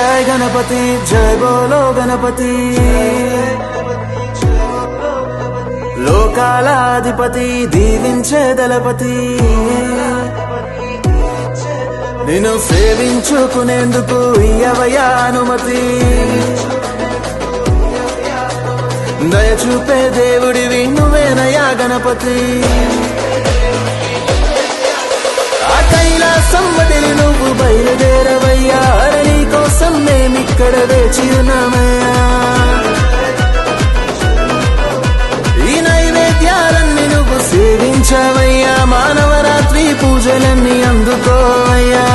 जय गणपति जय बोलो गणपति लोकालाधिपति दीविंचे दलपति నిన్ను సేవించుకునేందుకు ఇయ్యవయ్యా అనుమతి దయచూపే దేవుడివి నువ్వేనయ్యా గణపతి ఆ కైలాసం వదిలి నువ్వు బయలుదేరవయ్యా నీ కోసం మేమిక్కడ వేచి ఉన్నామయ్యా ఈ నైవేద్యాలన్నీ నువ్వు సేవించవయ్యా మానవరాత్రి పూజలన్నీ అందుకోవయ్యా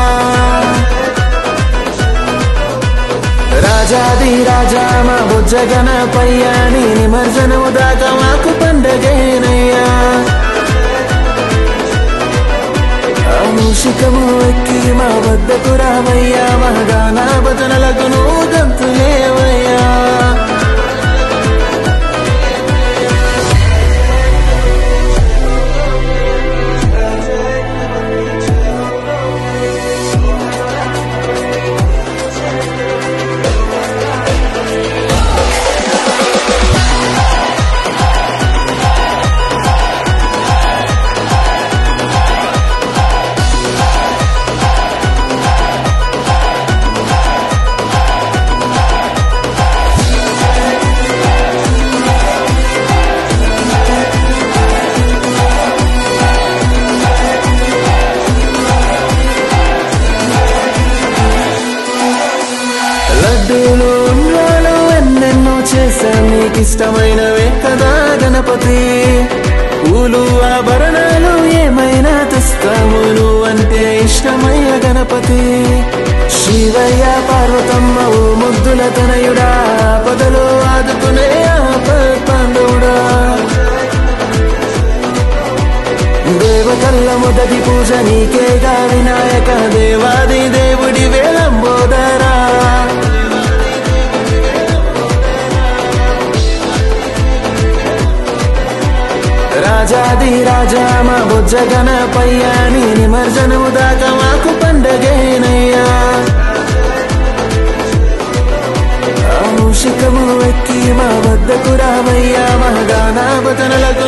రాజాది రాజా మా బుజ్జ గణపయ్యా నీ నిమజ్జనము దాకా మాకు పండగేనయ్యా మూషికము ఎక్కి మా వద్దకు రావయ్యా మా గాన భజనలకు నువ్వు గంతులేవయ్యా లడ్డూలు ఉండ్రాలు ఎన్నెన్నో చేశా నీకిష్టమైనవే కదా గణపతి పూలు ఆభరణాలు ఏమైనా తెస్తాము నువ్వంటే ఇష్టమయ్య గణపతి శివయ్య పార్వతమ్మ ఓ ముద్దుల తనయుడా పదలో ఆదుకునే పాండవుడా దేవతల్ల మొదటి పూజ నీకేగా వినాయక దేవాది దేవుడి వేలంబోదరా రాజాది రాజా మా బుజ్జ గణపయ్యా నీ నిమజ్జనము దాకా మాకు పండగేనయ్యా మూషికము ఎక్కి మా వద్దకు రావయ్యా మా గాన భజనలకు